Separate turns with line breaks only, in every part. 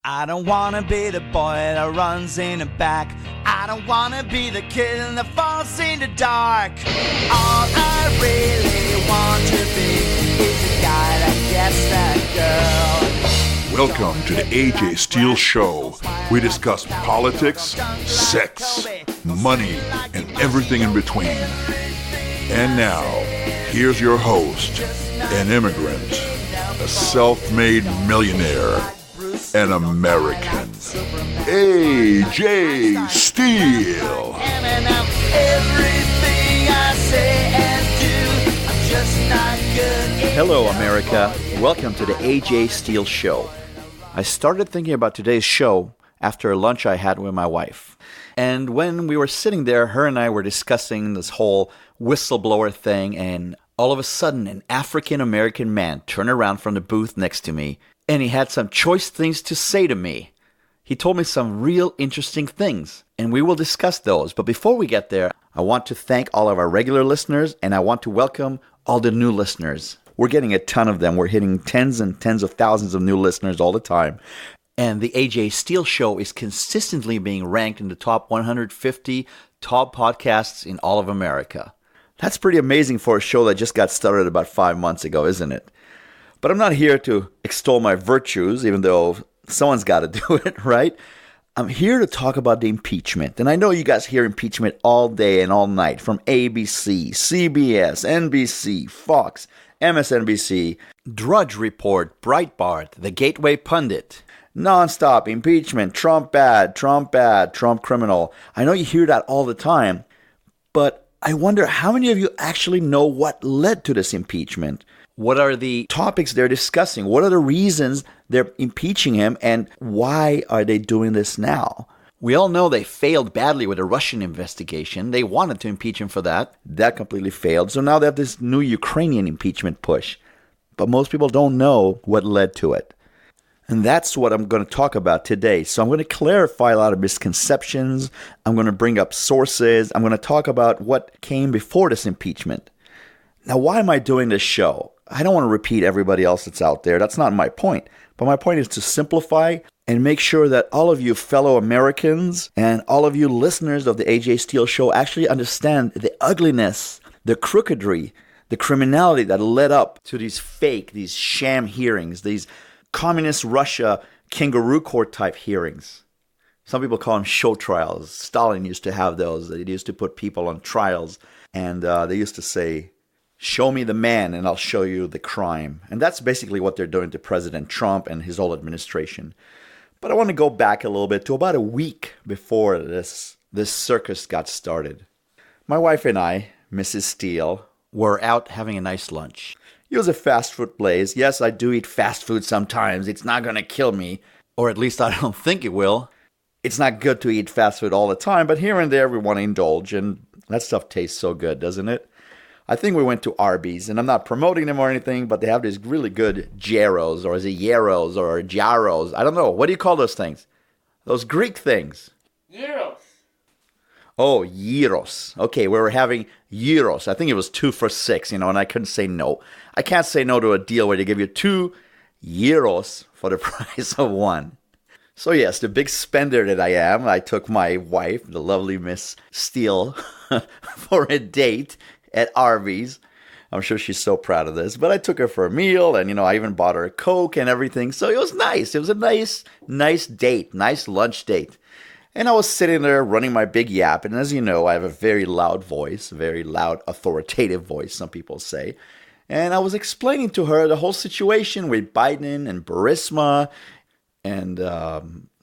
I don't wanna be the boy that runs in the back. I don't wanna be the kid that falls in the dark. All I really want to be is the guy that gets that girl.
Welcome to the AJ Steele Show. We discuss politics, sex, money, and everything in between. And now, here's your host, an immigrant, a self-made millionaire, an American, AJ Steele.
Hello, America. Welcome to the AJ Steele Show. I started thinking about today's show after a lunch I had with my wife. And when we were sitting there, her and I were discussing this whole whistleblower thing, and all of a sudden, an African-American man turned around from the booth next to me, and he had some choice things to say to me. He told me some real interesting things, and we will discuss those. But before we get there, I want to thank all of our regular listeners, and I want to welcome all the new listeners. We're getting a ton of them. We're hitting tens and tens of thousands of new listeners all the time. And the AJ Steele Show is consistently being ranked in the top 150 top podcasts in all of America. That's pretty amazing for a show that just got started about 5 months ago, isn't it? But I'm not here to extol my virtues, even though someone's got to do it, right? I'm here to talk about the impeachment. And I know you guys hear impeachment all day and all night from ABC, CBS, NBC, Fox, MSNBC, Drudge Report, Breitbart, The Gateway Pundit. Non-stop impeachment, Trump bad, Trump criminal. I know you hear that all the time, but I wonder how many of you actually know what led to this impeachment? What are the topics they're discussing? What are the reasons they're impeaching him, and why are they doing this now? We all know they failed badly with the Russian investigation. They wanted to impeach him for that. That completely failed. So now they have this new Ukrainian impeachment push. But most people don't know what led to it. And that's what I'm going to talk about today. So I'm going to clarify a lot of misconceptions. I'm going to bring up sources. I'm going to talk about what came before this impeachment. Now, why am I doing this show? I don't want to repeat everybody else that's out there. That's not my point. But my point is to simplify and make sure that all of you fellow Americans and all of you listeners of the AJ Steele Show actually understand the ugliness, the crookedry, the criminality that led up to these sham hearings, these communist Russia kangaroo court type hearings. Some people call them show trials. Stalin used to have those. They used to put people on trials, and they used to say, "Show me the man and I'll show you the crime." And that's basically what they're doing to President Trump and his whole administration. But I want to go back a little bit to about a week before this circus got started. My wife and I, Mrs. Steele, were out having a nice lunch. It was a fast food place. Yes, I do eat fast food sometimes. It's not going to kill me, or at least I don't think it will. It's not good to eat fast food all the time, but here and there we want to indulge, and that stuff tastes so good, doesn't it? I think we went to Arby's, and I'm not promoting them or anything, but they have these really good gyros, or is it gyros, or gyros? I don't know. What do you call those things? Those Greek things.
Gyros.
Oh, gyros. Okay, we were having gyros. I think it was 2 for $6, and I couldn't say no. I can't say no to a deal where they give you 2 gyros for the price of 1. So yes, the big spender that I am, I took my wife, the lovely Miss Steele, for a date at Arby's. I'm sure she's so proud of this. But I took her for a meal, and, I even bought her a Coke and everything. So it was nice. It was a nice date, nice lunch date. And I was sitting there running my big yap. And as you know, I have a very loud voice, a very loud, authoritative voice, some people say. And I was explaining to her the whole situation with Biden and Burisma and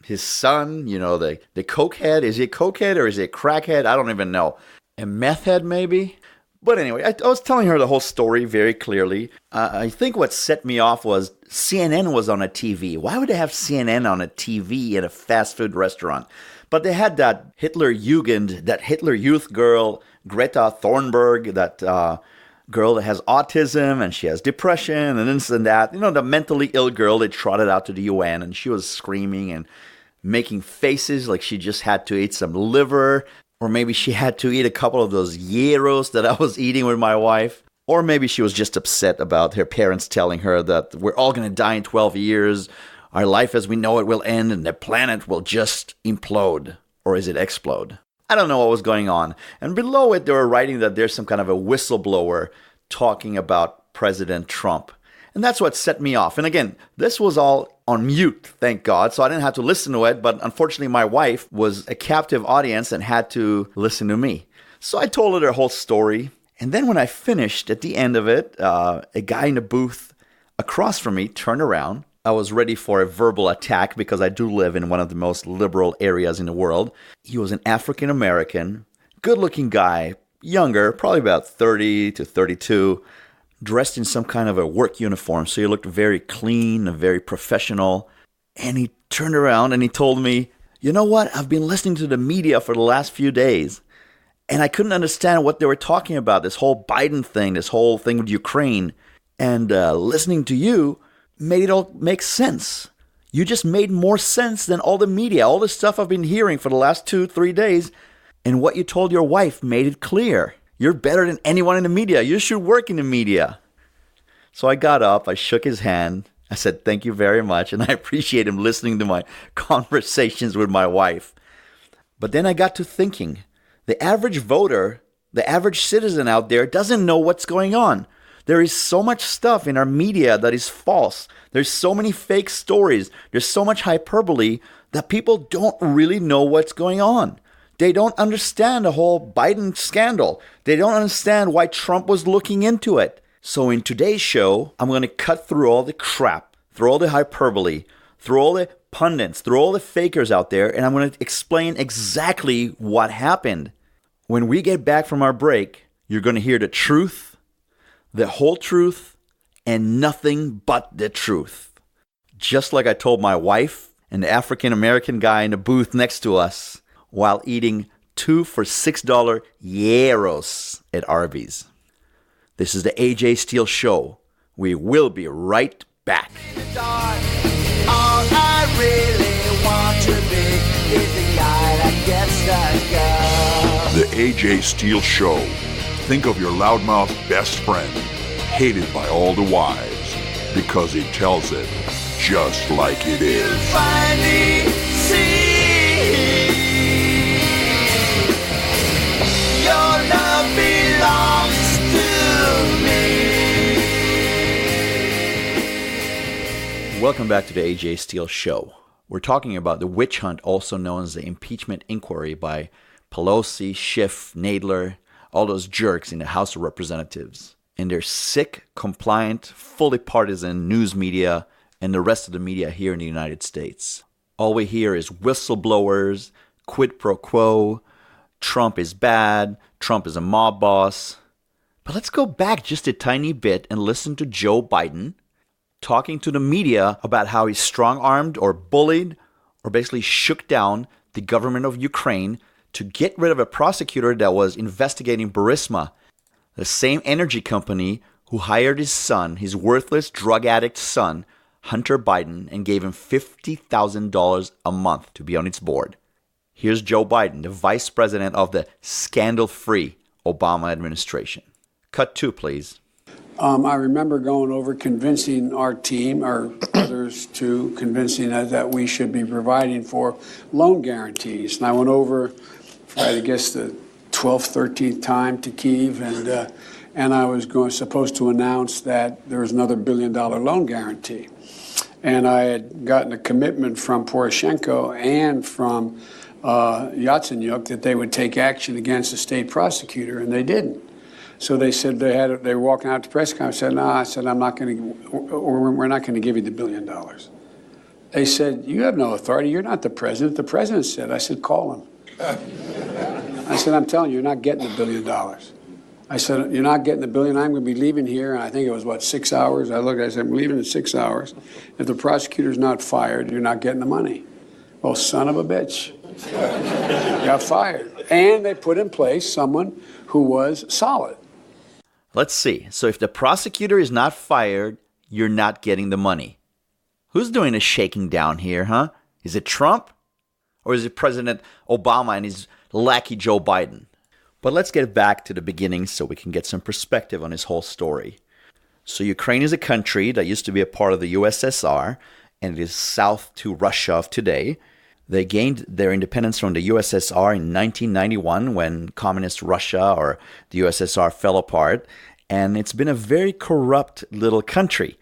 his son, the cokehead. Is he a cokehead or is he a crackhead? I don't even know. A meth head, maybe? But anyway, I was telling her the whole story very clearly. I think what set me off was CNN was on a TV. Why would they have CNN on a TV in a fast food restaurant? But they had that Hitler Jugend, that Hitler Youth girl, Greta Thunberg, that girl that has autism and she has depression and this and that. The mentally ill girl they trotted out to the UN, and she was screaming and making faces like she just had to eat some liver. Or maybe she had to eat a couple of those gyros that I was eating with my wife. Or maybe she was just upset about her parents telling her that we're all going to die in 12 years. Our life as we know it will end and the planet will just implode. Or is it explode? I don't know what was going on. And below it, they were writing that there's some kind of a whistleblower talking about President Trump. And that's what set me off. And again, this was all on mute, thank God, so I didn't have to listen to it. But unfortunately, my wife was a captive audience and had to listen to me. So I told her the whole story. And then when I finished, at the end of it, a guy in the booth across from me turned around. I was ready for a verbal attack because I do live in one of the most liberal areas in the world. He was an African American, good-looking guy, younger, probably about 30 to 32, dressed in some kind of a work uniform. So he looked very clean and very professional. And he turned around and he told me, you know what? I've been listening to the media for the last few days. And I couldn't understand what they were talking about, this whole Biden thing, this whole thing with Ukraine. And listening to you made it all make sense. You just made more sense than all the media, all the stuff I've been hearing for the last 2-3 days. And what you told your wife made it clear. You're better than anyone in the media. You should work in the media. So I got up, I shook his hand. I said, thank you very much. And I appreciate him listening to my conversations with my wife. But then I got to thinking, the average voter, the average citizen out there doesn't know what's going on. There is so much stuff in our media that is false. There's so many fake stories. There's so much hyperbole that people don't really know what's going on. They don't understand the whole Biden scandal. They don't understand why Trump was looking into it. So in today's show, I'm going to cut through all the crap, through all the hyperbole, through all the pundits, through all the fakers out there, and I'm going to explain exactly what happened. When we get back from our break, you're going to hear the truth, the whole truth, and nothing but the truth. Just like I told my wife and the African-American guy in the booth next to us while eating 2 for $6 gyros at Arby's. This is the AJ Steele Show. We will be right back.
All I really want to be is the guy that gets the girl.
The AJ Steele Show. Think of your loudmouth best friend, hated by all the wives, because he tells it just like it is.
Finally see your love belongs to me.
Welcome back to the AJ Steele Show. We're talking about the witch hunt, also known as the impeachment inquiry by Pelosi, Schiff, Nadler, all those jerks in the House of Representatives, and their sick, compliant, fully partisan news media and the rest of the media here in the United States. All we hear is whistleblowers, quid pro quo, Trump is bad, Trump is a mob boss. But let's go back just a tiny bit and listen to Joe Biden talking to the media about how he strong-armed or bullied or basically shook down the government of Ukraine to get rid of a prosecutor that was investigating Burisma, the same energy company who hired his son, his worthless drug addict son, Hunter Biden, and gave him $50,000 a month to be on its board. Here's Joe Biden, the vice president of the scandal-free Obama administration. Cut 2, please.
I remember going over convincing our team, or others too, convincing us that we should be providing for loan guarantees. And I went over I guess the 12th, 13th time to Kyiv, and I was supposed to announce that there was another $1 billion loan guarantee. And I had gotten a commitment from Poroshenko and from Yatsenyuk that they would take action against the state prosecutor, and they didn't. So they said they were walking out to press conference. I said, no, I said, we're not going to give you the $1 billion. They said, you have no authority. You're not the president. The president said. I said, call him. I said, I'm telling you, you're not getting the $1 billion. I said, you're not getting the $1 billion. I'm going to be leaving here. And I think it was, 6 hours? I said, I'm leaving in 6 hours. If the prosecutor's not fired, you're not getting the money. Well, son of a bitch. Got fired. And they put in place someone who was solid.
Let's see. So if the prosecutor is not fired, you're not getting the money. Who's doing the shaking down here, huh? Is it Trump? Or is it President Obama and his lackey Joe Biden? But let's get back to the beginning so we can get some perspective on this whole story. So Ukraine is a country that used to be a part of the USSR, and it is south to Russia of today. They gained their independence from the USSR in 1991 when communist Russia or the USSR fell apart, and it's been a very corrupt little country.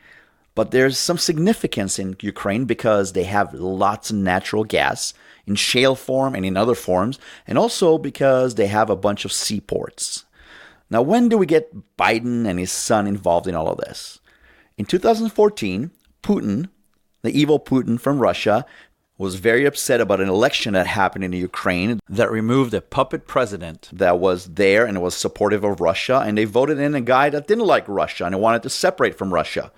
But there's some significance in Ukraine because they have lots of natural gas in shale form and in other forms, and also because they have a bunch of seaports. Now, when do we get Biden and his son involved in all of this? In 2014, Putin, the evil Putin from Russia, was very upset about an election that happened in Ukraine that removed a puppet president that was there and was supportive of Russia, and they voted in a guy that didn't like Russia and wanted to separate from Russia.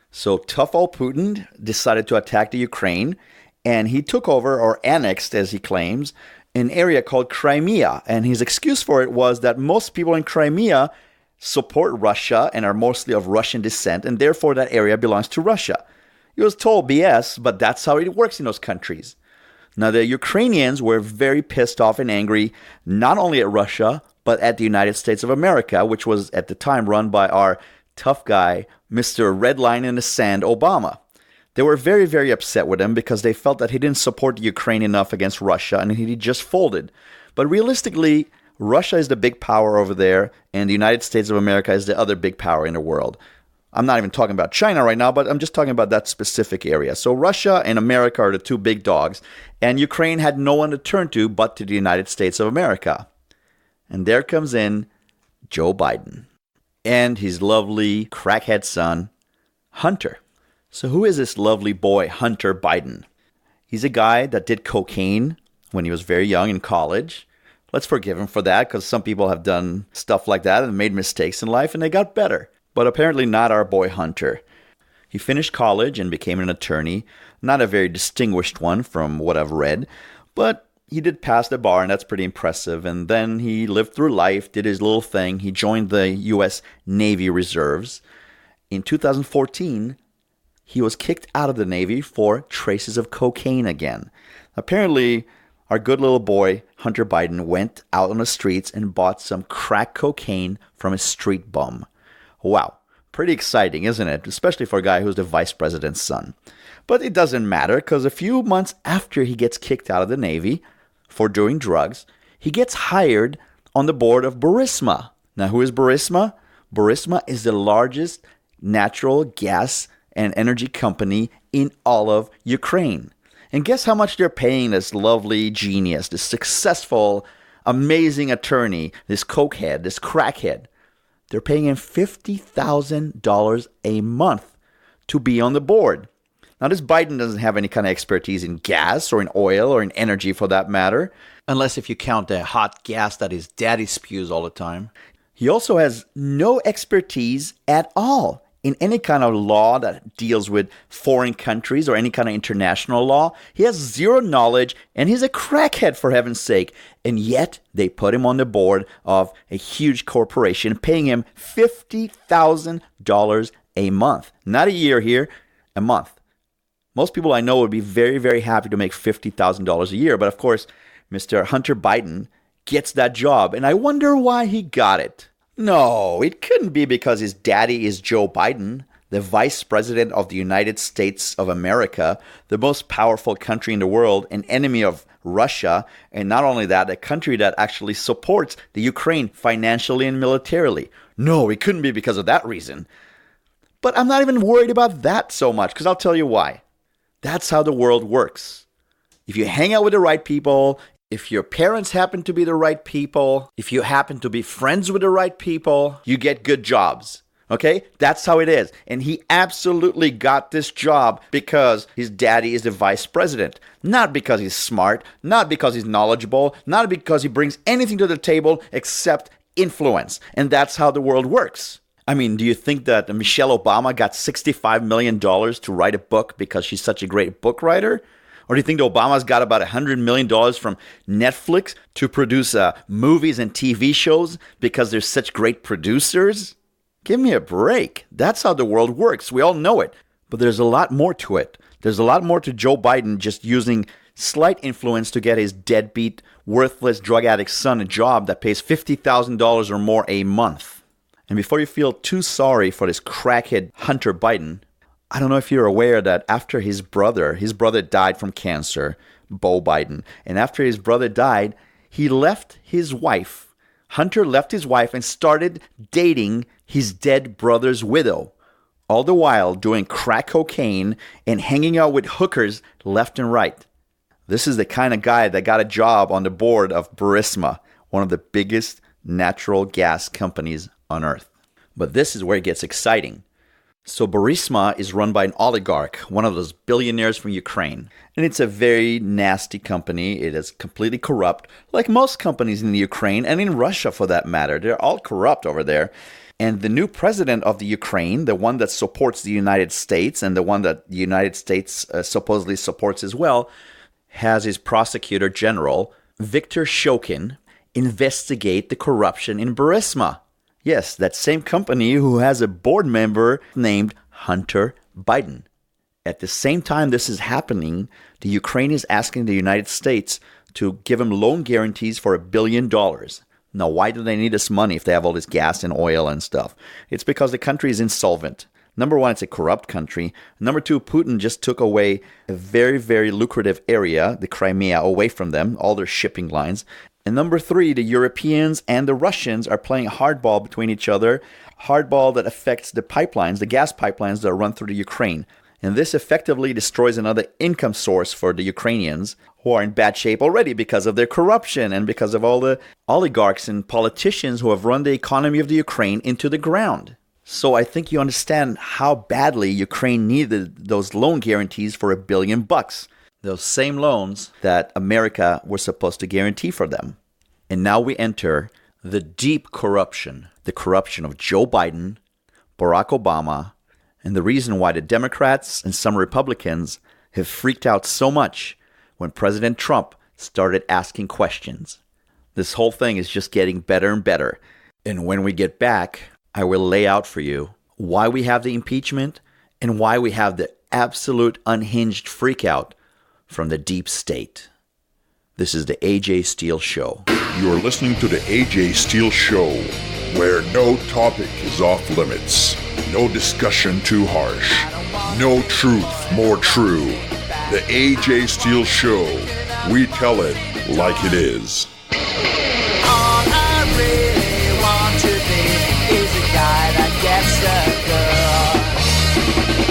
So tough old Putin decided to attack the Ukraine, and he took over, or annexed as he claims, an area called Crimea. And his excuse for it was that most people in Crimea support Russia and are mostly of Russian descent, and therefore that area belongs to Russia. It was total BS, but that's how it works in those countries. Now, the Ukrainians were very pissed off and angry, not only at Russia, but at the United States of America, which was at the time run by our tough guy, Mr. Red Line in the Sand, Obama. They were very, very upset with him because they felt that he didn't support Ukraine enough against Russia and he just folded. But realistically, Russia is the big power over there, and the United States of America is the other big power in the world. I'm not even talking about China right now, but I'm just talking about that specific area. So Russia and America are the two big dogs, and Ukraine had no one to turn to but to the United States of America. And there comes in Joe Biden and his lovely crackhead son, Hunter. So who is this lovely boy, Hunter Biden? He's a guy that did cocaine when he was very young in college. Let's forgive him for that, because some people have done stuff like that and made mistakes in life and they got better. But apparently not our boy Hunter. He finished college and became an attorney. Not a very distinguished one from what I've read, but he did pass the bar, and that's pretty impressive. And then he lived through life, did his little thing. He joined the U.S. Navy Reserves. In 2014, he was kicked out of the Navy for traces of cocaine again. Apparently, our good little boy, Hunter Biden, went out on the streets and bought some crack cocaine from a street bum. Wow, pretty exciting, isn't it? Especially for a guy who's the vice president's son. But it doesn't matter, because a few months after he gets kicked out of the Navy for doing drugs, he gets hired on the board of Burisma. Now, who is Burisma? Burisma is the largest natural gas and energy company in all of Ukraine. And guess how much they're paying this lovely genius, this successful, amazing attorney, this cokehead, this crackhead? They're paying him $50,000 a month to be on the board. Now, this Biden doesn't have any kind of expertise in gas or in oil or in energy for that matter, unless if you count the hot gas that his daddy spews all the time. He also has no expertise at all in any kind of law that deals with foreign countries or any kind of international law. He has zero knowledge, and he's a crackhead, for heaven's sake. And yet, they put him on the board of a huge corporation, paying him $50,000 a month. Not a year here, a month. Most people I know would be very, very happy to make $50,000 a year. But of course, Mr. Hunter Biden gets that job, and I wonder why he got it. No, it couldn't be because his daddy is Joe Biden, the vice president of the United States of America, the most powerful country in the world, an enemy of Russia, and not only that, a country that actually supports the Ukraine financially and militarily. No, it couldn't be because of that reason. But I'm not even worried about that so much, because I'll tell you why. That's how the world works. If you hang out with the right people, if your parents happen to be the right people, if you happen to be friends with the right people, you get good jobs. Okay? That's how it is. And he absolutely got this job because his daddy is the vice president. Not because he's smart, not because he's knowledgeable, not because he brings anything to the table except influence. And that's how the world works. I mean, do you think that Michelle Obama got $65 million to write a book because she's such a great book writer? Or do you think that Obama's got about $100 million from Netflix to produce movies and TV shows because they're such great producers? Give me a break. That's how the world works. We all know it. But there's a lot more to it. There's a lot more to Joe Biden just using slight influence to get his deadbeat, worthless drug addict son a job that pays $50,000 or more a month. And before you feel too sorry for this crackhead Hunter Biden, I don't know if you're aware that after his brother died from cancer, Beau Biden, and after his brother died, he left his wife. Hunter left his wife and started dating his dead brother's widow, all the while doing crack cocaine and hanging out with hookers left and right. This is the kind of guy that got a job on the board of Burisma, one of the biggest natural gas companies on earth. But this is where it gets exciting. So Burisma is run by an oligarch, one of those billionaires from Ukraine. And it's a very nasty company. It is completely corrupt, like most companies in the Ukraine and in Russia for that matter. They're all corrupt over there. And the new president of the Ukraine, the one that supports the United States and the one that the United States supposedly supports as well, has his prosecutor general, Viktor Shokin, investigate the corruption in Burisma. Yes, that same company who has a board member named Hunter Biden. At the same time this is happening, the Ukraine is asking the United States to give them loan guarantees for $1 billion. Now, why do they need this money if they have all this gas and oil and stuff? It's because the country is insolvent. Number one, it's a corrupt country. Number two, Putin just took away a very, very lucrative area, the Crimea, away from them, all their shipping lines. And number three, the Europeans and the Russians are playing hardball between each other, hardball that affects the pipelines, the gas pipelines that run through the Ukraine. And this effectively destroys another income source for the Ukrainians, who are in bad shape already because of their corruption and because of all the oligarchs and politicians who have run the economy of the Ukraine into the ground. So I think you understand how badly Ukraine needed those loan guarantees for $1 billion. Those same loans that America was supposed to guarantee for them. And now we enter the deep corruption, the corruption of Joe Biden, Barack Obama, and the reason why the Democrats and some Republicans have freaked out so much when President Trump started asking questions. This whole thing is just getting better and better. And when we get back, I will lay out for you why we have the impeachment and why we have the absolute unhinged freakout from the deep state. This is the AJ Steele Show.
You are listening to the AJ Steele Show, where no topic is off limits, no discussion too harsh, no truth more true. The AJ Steele Show, we tell it like it is.
All I really want to be is a guy that gets the girl.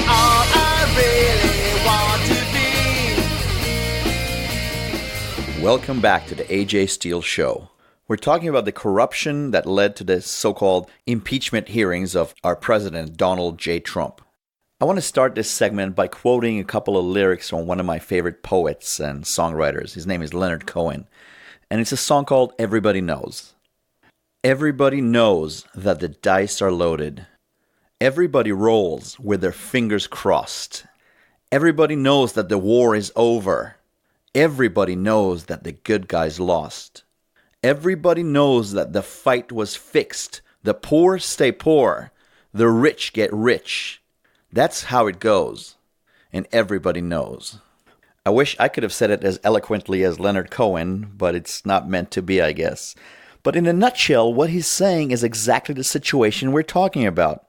All I really want to be.
Welcome back to the AJ Steele Show. We're talking about the corruption that led to the so-called impeachment hearings of our president, Donald J. Trump. I want to start this segment by quoting a couple of lyrics from one of my favorite poets and songwriters. His name is Leonard Cohen, and it's a song called Everybody Knows. Everybody knows that the dice are loaded. Everybody rolls with their fingers crossed. Everybody knows that the war is over. Everybody knows that the good guys lost. Everybody knows that the fight was fixed. The poor stay poor. The rich get rich. That's how it goes. And everybody knows. I wish I could have said it as eloquently as Leonard Cohen, but it's not meant to be, I guess. But in a nutshell, what he's saying is exactly the situation we're talking about.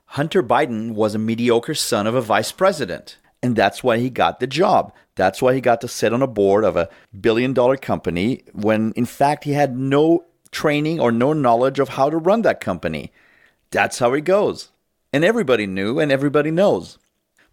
Hunter Biden was a mediocre son of a vice president. And that's why he got the job. That's why he got to sit on a board of a billion-dollar company when, in fact, he had no training or no knowledge of how to run that company. That's how it goes. And everybody knew and everybody knows.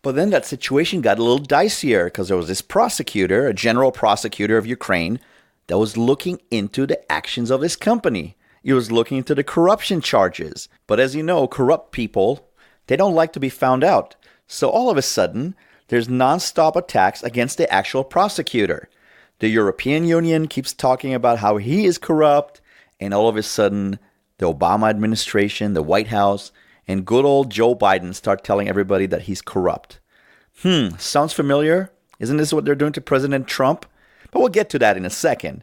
But then that situation got a little dicier because there was this prosecutor, a general prosecutor of Ukraine, that was looking into the actions of this company. He was looking into the corruption charges. But as you know, corrupt people, they don't like to be found out. So all of a sudden, there's non-stop attacks against the actual prosecutor. The European Union keeps talking about how he is corrupt, and all of a sudden, the Obama administration, the White House, and good old Joe Biden start telling everybody that he's corrupt. Sounds familiar? Isn't this what they're doing to President Trump? But we'll get to that in a second.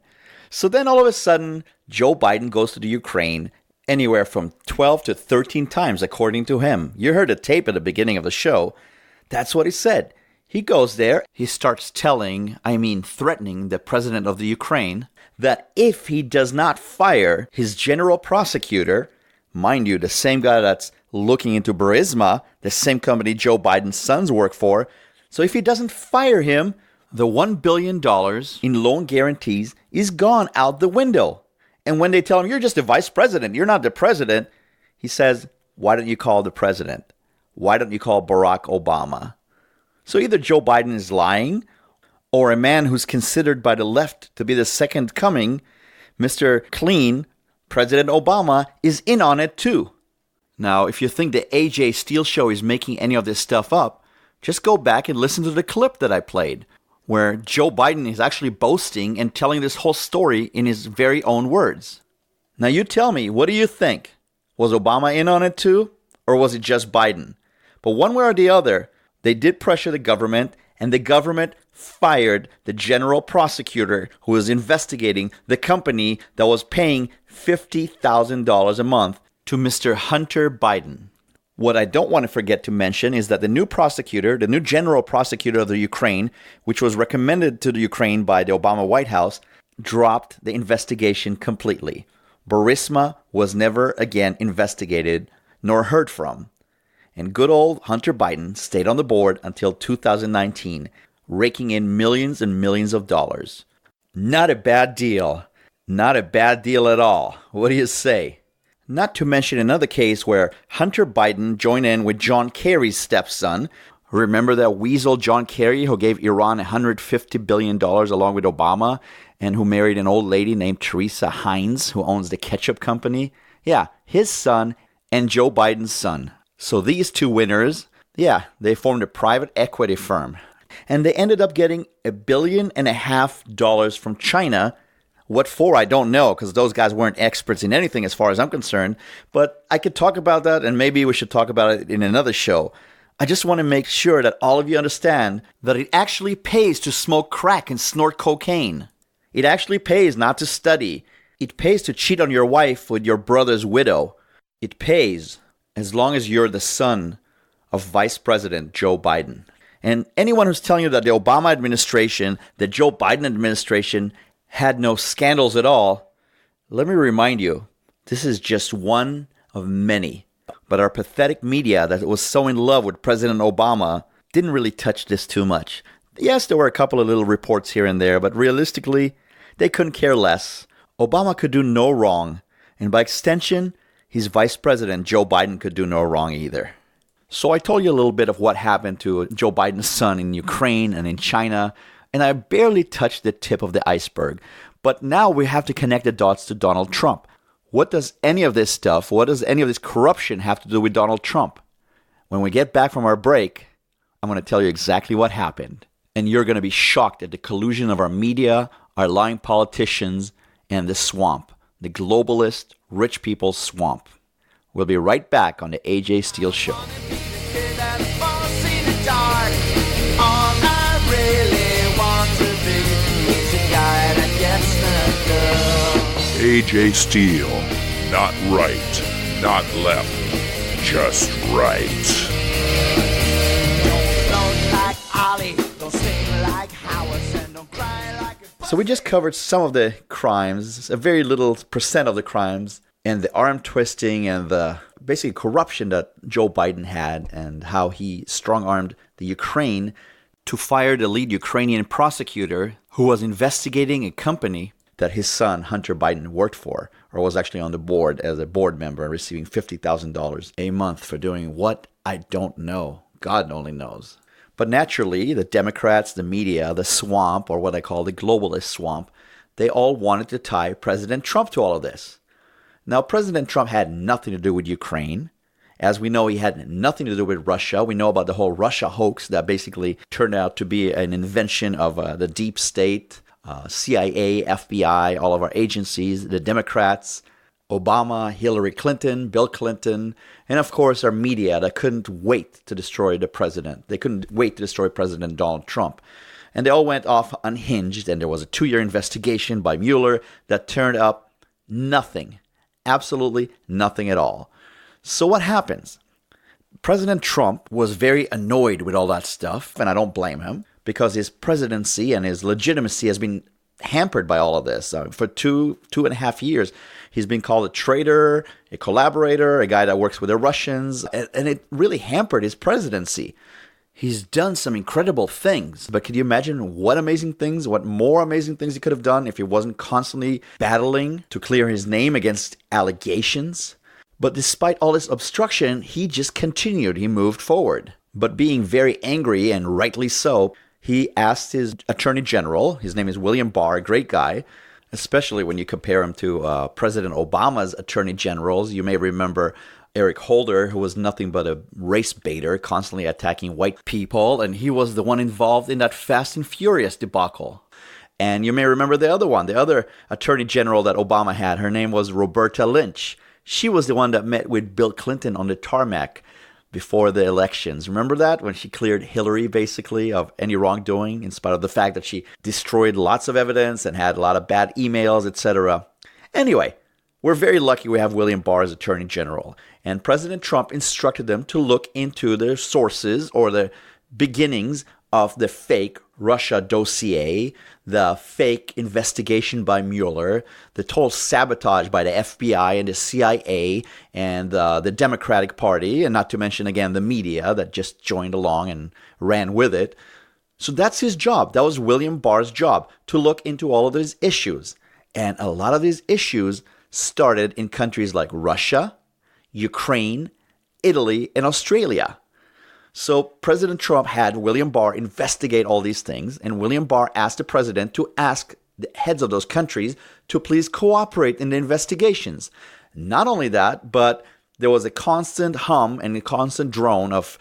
So then all of a sudden, Joe Biden goes to the Ukraine anywhere from 12 to 13 times, according to him. You heard the tape at the beginning of the show. That's what he said. He goes there, he starts threatening the president of the Ukraine that if he does not fire his general prosecutor, Mind you, the same guy that's looking into Burisma, the same company Joe Biden's sons work for. So if he doesn't fire him, the $1 billion in loan guarantees is gone out the window. And when they tell him, you're just the vice president, you're not the president, he says, why don't you call the president? Why don't you call Barack Obama? So either Joe Biden is lying, or a man who's considered by the left to be the second coming, Mr. Clean, President Obama, is in on it too. Now, if you think the AJ Steele Show is making any of this stuff up, just go back and listen to the clip that I played, where Joe Biden is actually boasting and telling this whole story in his very own words. Now you tell me, what do you think? Was Obama in on it too? Or was it just Biden? But one way or the other, they did pressure the government, and the government fired the general prosecutor who was investigating the company that was paying $50,000 a month to Mr. Hunter Biden. What I don't want to forget to mention is that the new prosecutor, the new general prosecutor of the Ukraine, which was recommended to the Ukraine by the Obama White House, dropped the investigation completely. Burisma was never again investigated nor heard from. And good old Hunter Biden stayed on the board until 2019, raking in millions and millions of dollars. Not a bad deal. Not a bad deal at all. What do you say? Not to mention another case where Hunter Biden joined in with John Kerry's stepson. Remember that weasel John Kerry who gave Iran $150 billion along with Obama and who married an old lady named Teresa Heinz who owns the ketchup company? Yeah, his son and Joe Biden's son. So these two winners, yeah, they formed a private equity firm. And they ended up getting $1.5 billion from China. What for, I don't know, because those guys weren't experts in anything as far as I'm concerned. But I could talk about that, and maybe we should talk about it in another show. I just want to make sure that all of you understand that it actually pays to smoke crack and snort cocaine. It actually pays not to study. It pays to cheat on your wife with your brother's widow. It pays as long as you're the son of Vice President Joe Biden. And anyone who's telling you that the Obama administration, the Joe Biden administration, had no scandals at all, let me remind you, this is just one of many. But our pathetic media that was so in love with President Obama didn't really touch this too much. Yes, there were a couple of little reports here and there, but realistically, they couldn't care less. Obama could do no wrong, and by extension, his vice president, Joe Biden, could do no wrong either. So I told you a little bit of what happened to Joe Biden's son in Ukraine and in China, and I barely touched the tip of the iceberg. But now we have to connect the dots to Donald Trump. What does any of this stuff, what does any of this corruption have to do with Donald Trump? When we get back from our break, I'm going to tell you exactly what happened. And you're going to be shocked at the collusion of our media, our lying politicians, and the swamp, the globalist, rich people's swamp. We'll be right back on the AJ Steele Show.
AJ Steele. Not right, not left, just right.
So we just covered some of the crimes, a very little percent of the crimes, and the arm twisting and the basically corruption that Joe Biden had and how he strong-armed the Ukraine to fire the lead Ukrainian prosecutor who was investigating a company that his son, Hunter Biden, worked for, or was actually on the board as a board member and receiving $50,000 a month for doing what? I don't know. God only knows. But naturally, the Democrats, the media, the swamp, or what I call the globalist swamp, they all wanted to tie President Trump to all of this. Now, President Trump had nothing to do with Ukraine. As we know, he had nothing to do with Russia. We know about the whole Russia hoax that basically turned out to be an invention of the deep state, CIA, FBI, all of our agencies, the Democrats, Obama, Hillary Clinton, Bill Clinton, and of course our media that couldn't wait to destroy the president. They couldn't wait to destroy President Donald Trump. And they all went off unhinged, and there was a 2-year investigation by Mueller that turned up nothing, absolutely nothing at all. So what happens? President Trump was very annoyed with all that stuff, and I don't blame him, because his presidency and his legitimacy has been hampered by all of this. For two and a half years, he's been called a traitor, a collaborator, a guy that works with the Russians, and it really hampered his presidency. He's done some incredible things, but could you imagine what more amazing things he could have done if he wasn't constantly battling to clear his name against allegations? But despite all this obstruction, he just continued. He moved forward. But being very angry, and rightly so, he asked his attorney general, his name is William Barr, a great guy, especially when you compare him to President Obama's attorney generals. You may remember Eric Holder, who was nothing but a race baiter, constantly attacking white people, and he was the one involved in that Fast and Furious debacle. And you may remember the other attorney general that Obama had. Her name was Roberta Lynch. She was the one that met with Bill Clinton on the tarmac before the elections. Remember that? When she cleared Hillary, basically, of any wrongdoing, in spite of the fact that she destroyed lots of evidence and had a lot of bad emails, etc. Anyway, we're very lucky we have William Barr as Attorney General. And President Trump instructed them to look into the sources or the beginnings of the fake Russia dossier, the fake investigation by Mueller, the total sabotage by the FBI and the CIA and the Democratic Party, and not to mention, again, the media that just joined along and ran with it. So that's his job. That was William Barr's job, to look into all of these issues. And a lot of these issues started in countries like Russia, Ukraine, Italy, and Australia. So President Trump had William Barr investigate all these things, and William Barr asked the president to ask the heads of those countries to please cooperate in the investigations. Not only that, but there was a constant hum and a constant drone of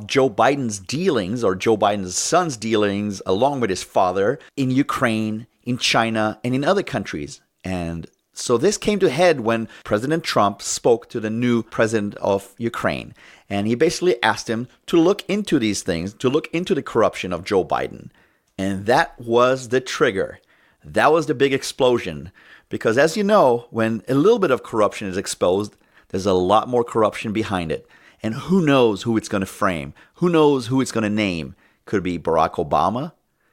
Joe Biden's dealings, or Joe Biden's son's dealings, along with his father, in Ukraine, in China, and in other countries. And so this came to a head when President Trump spoke to the new president of Ukraine. And he basically asked him to look into these things, to look into the corruption of Joe Biden. And that was the trigger. That was the big explosion. Because as you know, when a little bit of corruption is exposed, there's a lot more corruption behind it. And who knows who it's going to frame? Who knows who it's going to name? Could be Barack Obama.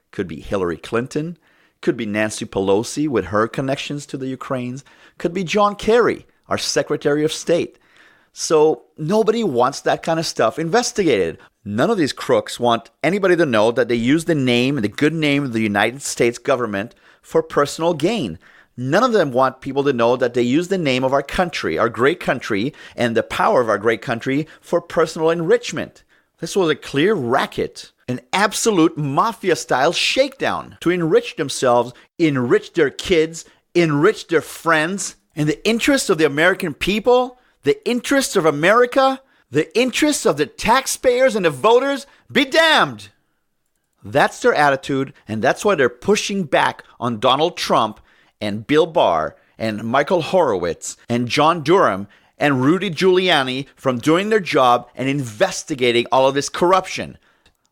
Could be Hillary Clinton. Could be Nancy Pelosi with her connections to the Ukraines. Could be John Kerry, our Secretary of State. So nobody wants that kind of stuff investigated. None of these crooks want anybody to know that they use the name, the good name of the United States government for personal gain. None of them want people to know that they use the name of our country, our great country, and the power of our great country for personal enrichment. This was a clear racket, an absolute mafia-style shakedown to enrich themselves, enrich their kids, enrich their friends, in the interests of the American people, the interests of America, the interests of the taxpayers and the voters. Be damned! That's their attitude, and that's why they're pushing back on Donald Trump and Bill Barr and Michael Horowitz and John Durham and Rudy Giuliani from doing their job and investigating all of this corruption.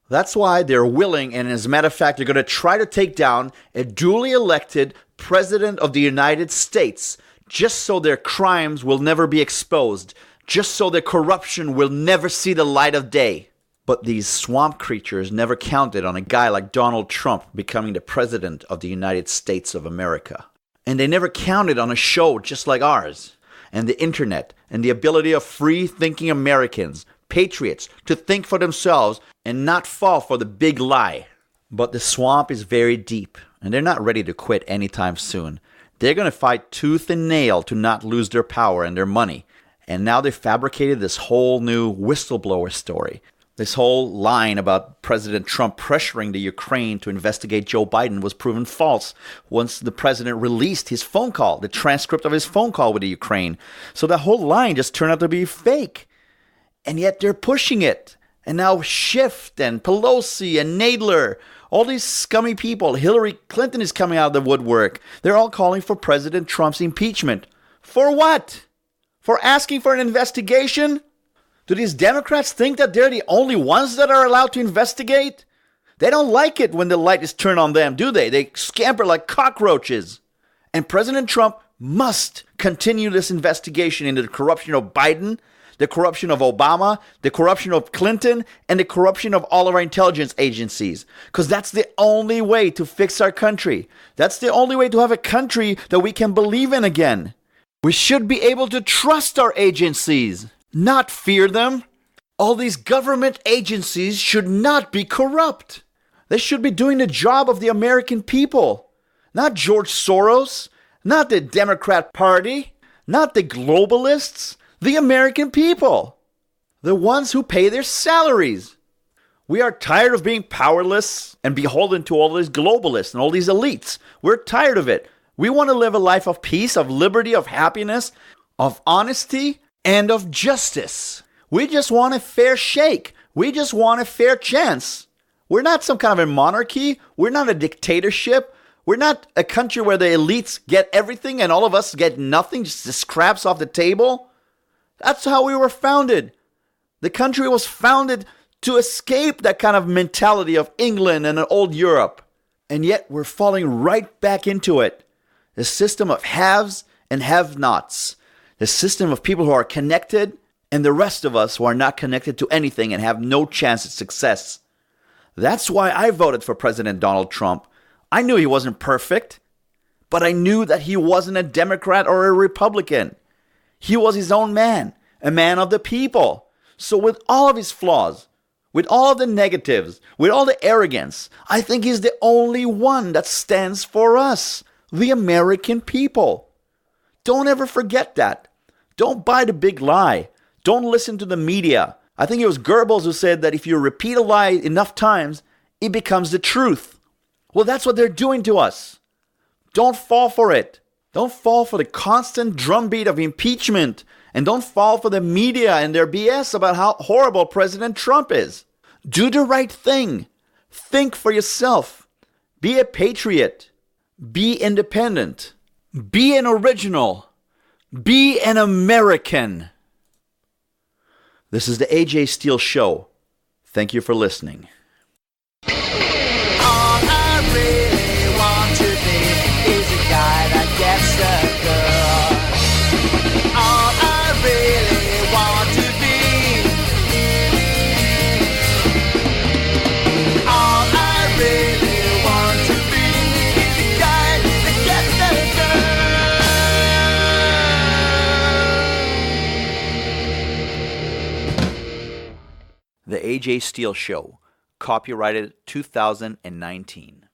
That's why they're willing, and as a matter of fact, they're going to try to take down a duly elected president of the United States, just so their crimes will never be exposed, just so their corruption will never see the light of day. But these swamp creatures never counted on a guy like Donald Trump becoming the president of the United States of America. And they never counted on a show just like ours, and the internet, and the ability of free-thinking Americans, patriots, to think for themselves and not fall for the big lie. But the swamp is very deep, and they're not ready to quit anytime soon. They're going to fight tooth and nail to not lose their power and their money. And now they fabricated this whole new whistleblower story. This whole line about President Trump pressuring the Ukraine to investigate Joe Biden was proven false once the president released his phone call, the transcript of his phone call with the Ukraine. So that whole line just turned out to be fake. And yet they're pushing it. And now Schiff and Pelosi and Nadler, all these scummy people, Hillary Clinton is coming out of the woodwork. They're all calling for President Trump's impeachment. For what? For asking for an investigation? Do these Democrats think that they're the only ones that are allowed to investigate? They don't like it when the light is turned on them, do they? They scamper like cockroaches. And President Trump must continue this investigation into the corruption of Biden, the corruption of Obama, the corruption of Clinton, and the corruption of all of our intelligence agencies. Because that's the only way to fix our country. That's the only way to have a country that we can believe in again. We should be able to trust our agencies, not fear them. All these government agencies should not be corrupt. They should be doing the job of the American people, not George Soros, not the Democrat Party, not the globalists, the American people, the ones who pay their salaries. We are tired of being powerless and beholden to all these globalists and all these elites. We're tired of it. We want to live a life of peace, of liberty, of happiness, of honesty, and of justice. We just want a fair shake. We just want a fair chance. We're not some kind of a monarchy. We're not a dictatorship. We're not a country where the elites get everything and all of us get nothing, just the scraps off the table. That's how we were founded. The country was founded to escape that kind of mentality of England and old Europe. And yet we're falling right back into it. The system of haves and have-nots. The system of people who are connected and the rest of us who are not connected to anything and have no chance at success. That's why I voted for President Donald Trump. I knew he wasn't perfect, but I knew that he wasn't a Democrat or a Republican. He was his own man, a man of the people. So with all of his flaws, with all of the negatives, with all the arrogance, I think he's the only one that stands for us, the American people. Don't ever forget that. Don't buy the big lie. Don't listen to the media. I think it was Goebbels who said that if you repeat a lie enough times, it becomes the truth. Well, that's what they're doing to us. Don't fall for it. Don't fall for the constant drumbeat of impeachment. And don't fall for the media and their BS about how horrible President Trump is. Do the right thing. Think for yourself. Be a patriot. Be independent. Be an original. Be an American. This is the AJ Steele Show. Thank you for listening.
All I really want to be is a guy that gets the girl. All I really want to be. All I really want to be is a guy that gets the girl.
The AJ Steele Show. Copyrighted 2019.